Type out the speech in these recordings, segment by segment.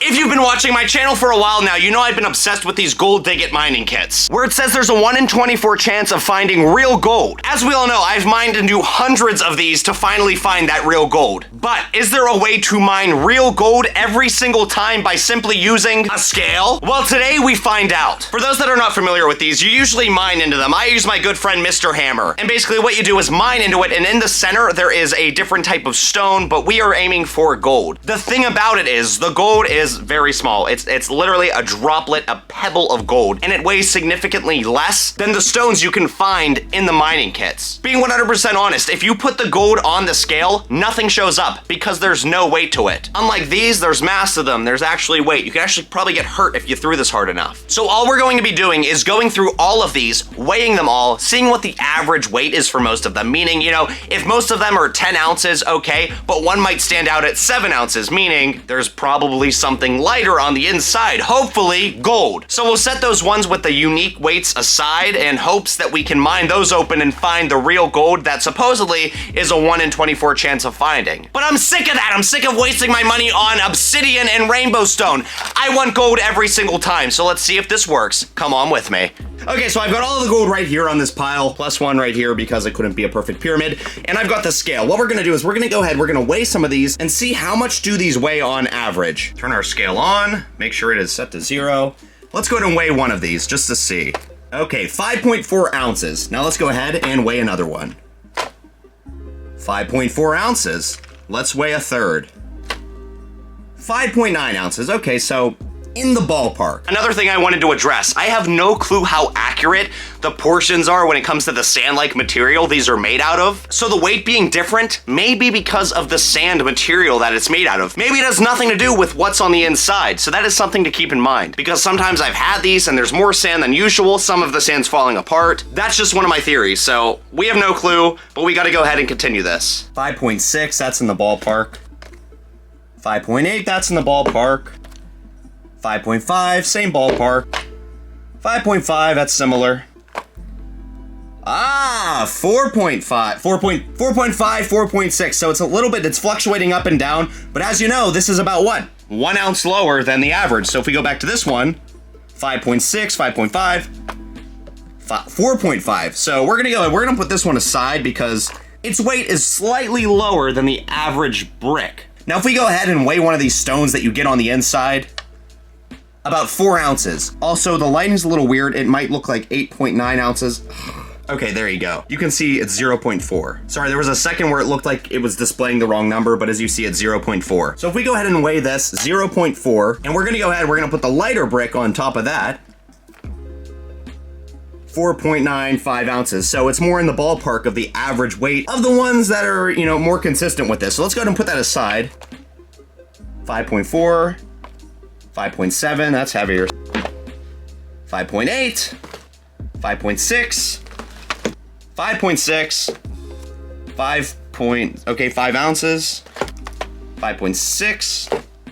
If you've been watching my channel for a while now, you know I've been obsessed with these gold digit mining kits, where it says there's a 1 in 24 chance of finding real gold. As we all know, I've mined into hundreds of these to finally find that real gold. But is there a way to mine real gold every single time by simply using a scale? Well, today we find out. For those that are not familiar with these, you usually mine into them. I use my good friend Mr. Hammer. And basically what you do is mine into it, and in the center there is a different type of stone, but we are aiming for gold. The thing about it is, the gold is very small. It's literally a droplet, a pebble of gold, and it weighs significantly less than the stones you can find in the mining kits. Being 100% honest, if you put the gold on the scale, nothing shows up because there's no weight to it. Unlike these, there's mass to them, there's actually weight. You can actually probably get hurt if you threw this hard enough. So all we're going to be doing is going through all of these, weighing them all, seeing what the average weight is for most of them, meaning, you know, if most of them are 10 ounces, okay, but one might stand out at 7 ounces, meaning there's probably something lighter on the inside, hopefully gold. So we'll set those ones with the unique weights aside in hopes that we can mine those open and find the real gold that supposedly is a 1 in 24 chance of finding. But I'm sick of that. I'm sick of wasting my money on obsidian and rainbow stone. I want gold every single time, so let's see if this works. Come on with me. Okay, so I've got all of the gold right here on this pile, plus one right here because it couldn't be a perfect pyramid, and I've got the scale. What we're gonna do is we're gonna go ahead, we're gonna weigh some of these and see how much do these weigh on average. Turn our scale on, make sure it is set to 0. Let's go ahead and weigh one of these just to see. Okay, 5.4 ounces. Now let's go ahead and weigh another one. 5.4 ounces. Let's weigh a third. 5.9 ounces. Okay, so in the ballpark. Another thing I wanted to address, I have no clue how accurate the portions are when it comes to the sand-like material these are made out of. So the weight being different may be because of the sand material that it's made out of. Maybe it has nothing to do with what's on the inside. So that is something to keep in mind, because sometimes I've had these and there's more sand than usual. Some of the sand's falling apart. That's just one of my theories. So we have no clue, but we got to go ahead and continue this. 5.6, that's in the ballpark. 5.8, that's in the ballpark. 5.5, same ballpark. 5.5, that's similar. 4.5, 4.5, 4.6. So it's a little bit, it's fluctuating up and down. But as you know, this is about what? 1 ounce lower than the average. So if we go back to this one, 5.6, 5.5, 4.5. So we're gonna put this one aside because its weight is slightly lower than the average brick. Now if we go ahead and weigh one of these stones that you get on the inside, about 4 ounces. Also, the lighting's a little weird. It might look like 8.9 ounces. Okay, there you go. You can see it's 0.4. Sorry, there was a second where it looked like it was displaying the wrong number, but as you see, it's 0.4. So if we go ahead and weigh this, 0.4, and we're gonna go ahead, we're gonna put the lighter brick on top of that. 4.95 ounces. So it's more in the ballpark of the average weight of the ones that are, you know, more consistent with this. So let's go ahead and put that aside. 5.4. 5.7, that's heavier. 5.8, 5.6, 5.6, 5 ounces, 5.6,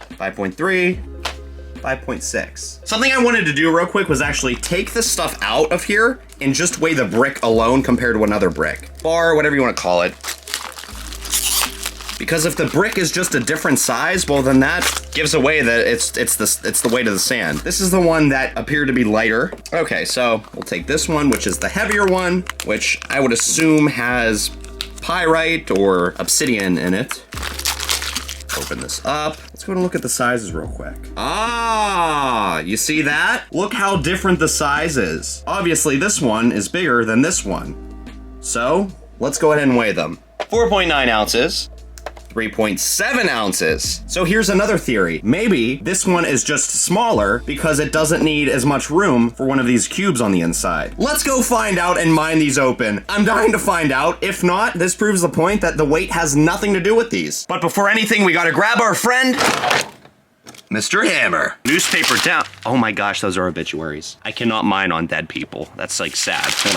5.3, 5.6. Something I wanted to do real quick was actually take this stuff out of here and just weigh the brick alone compared to another brick. Bar, whatever you want to call it. Because if the brick is just a different size, well then that gives away that it's the weight of the sand. This is the one that appeared to be lighter. Okay, so we'll take this one, which is the heavier one, which I would assume has pyrite or obsidian in it. Open this up. Let's go and look at the sizes real quick. You see that? Look how different the size is. Obviously, this one is bigger than this one. So let's go ahead and weigh them. 4.9 ounces. 3.7 ounces. So here's another theory. Maybe this one is just smaller because it doesn't need as much room for one of these cubes on the inside. Let's go find out and mine these open. I'm dying to find out. If not, this proves the point that the weight has nothing to do with these. But before anything, we gotta grab our friend, Mr. Hammer. Newspaper down. Oh my gosh, those are obituaries. I cannot mine on dead people. That's like sad. Hold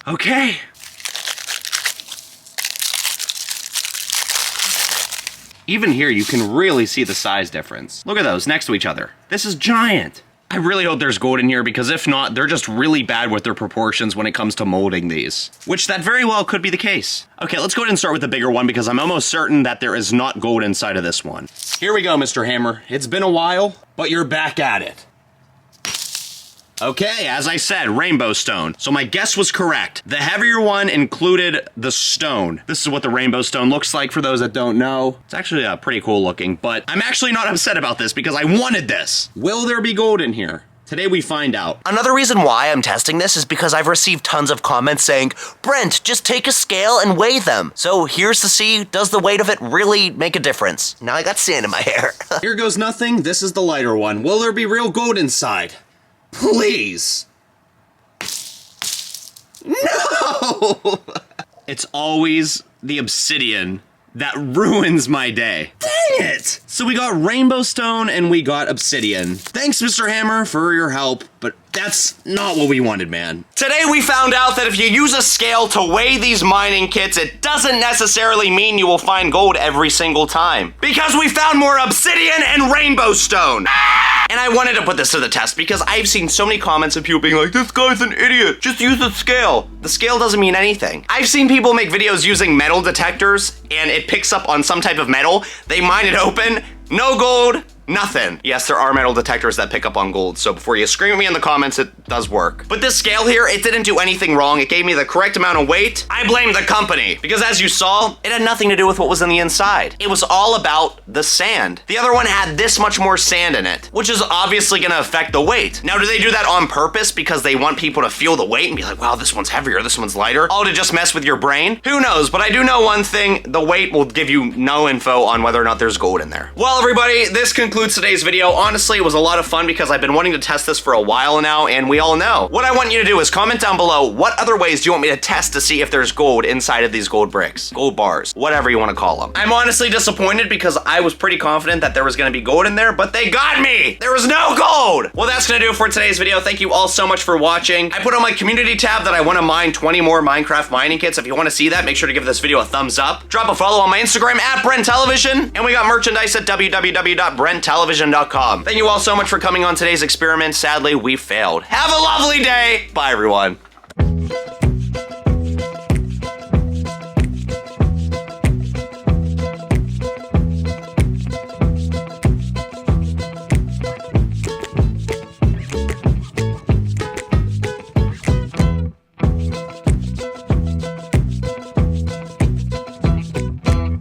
on. Okay. Even here, you can really see the size difference. Look at those next to each other. This is giant. I really hope there's gold in here, because if not, they're just really bad with their proportions when it comes to molding these. Which that very well could be the case. Okay, let's go ahead and start with the bigger one, because I'm almost certain that there is not gold inside of this one. Here we go, Mr. Hammer. It's been a while, but you're back at it. Okay, as I said, rainbow stone. So my guess was correct. The heavier one included the stone. This is what the rainbow stone looks like for those that don't know. It's actually pretty cool looking, but I'm actually not upset about this because I wanted this. Will there be gold in here? Today we find out. Another reason why I'm testing this is because I've received tons of comments saying, Brent, just take a scale and weigh them. So here's to see, does the weight of it really make a difference? Now I got sand in my hair. Here goes nothing. This is the lighter one. Will there be real gold inside? Please. No! It's always the obsidian that ruins my day. Dang it! So we got rainbow stone and we got obsidian. Thanks, Mr. Hammer, for your help, but that's not what we wanted, man. Today we found out that if you use a scale to weigh these mining kits, it doesn't necessarily mean you will find gold every single time. Because we found more obsidian and rainbow stone. And I wanted to put this to the test because I've seen so many comments of people being like, this guy's an idiot, just use a scale. The scale doesn't mean anything. I've seen people make videos using metal detectors and it picks up on some type of metal. They mine it open, no gold, nothing. Yes, there are metal detectors that pick up on gold, so before you scream at me in the comments, it does work. But this scale here, it didn't do anything wrong. It gave me the correct amount of weight. I blame the company, because as you saw, it had nothing to do with what was in the inside. It was all about the sand. The other one had this much more sand in it, which is obviously gonna affect the weight. Now, do they do that on purpose because they want people to feel the weight and be like, wow, this one's heavier, this one's lighter, all to just mess with your brain? Who knows, but I do know one thing, the weight will give you no info on whether or not there's gold in there. Well, everybody, this concludes today's video. Honestly, it was a lot of fun because I've been wanting to test this for a while now, and we all know. What I want you to do is comment down below what other ways do you want me to test to see if there's gold inside of these gold bricks, gold bars, whatever you want to call them. I'm honestly disappointed because I was pretty confident that there was going to be gold in there, but they got me! There was no gold! Well, that's going to do it for today's video. Thank you all so much for watching. I put on my community tab that I want to mine 20 more Minecraft mining kits. If you want to see that, make sure to give this video a thumbs up. Drop a follow on my Instagram at BrentTelevision, and we got merchandise at www.BrentTelevision.com. Thank you all so much for coming on today's experiment. Sadly, we failed. Have a lovely day. Bye, everyone.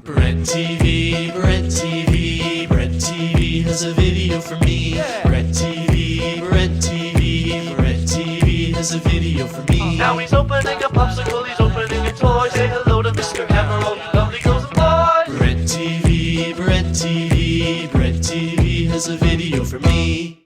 BrentTV, BrentTV, BrentTV has a video for me. BrentTV, BrentTV, BrentTV has a video for me. Now he's opening a popsicle, he's opening a toy. Say hello to Mr. Hammer, all you lovely girls and boys. BrentTV, BrentTV, BrentTV has a video for me.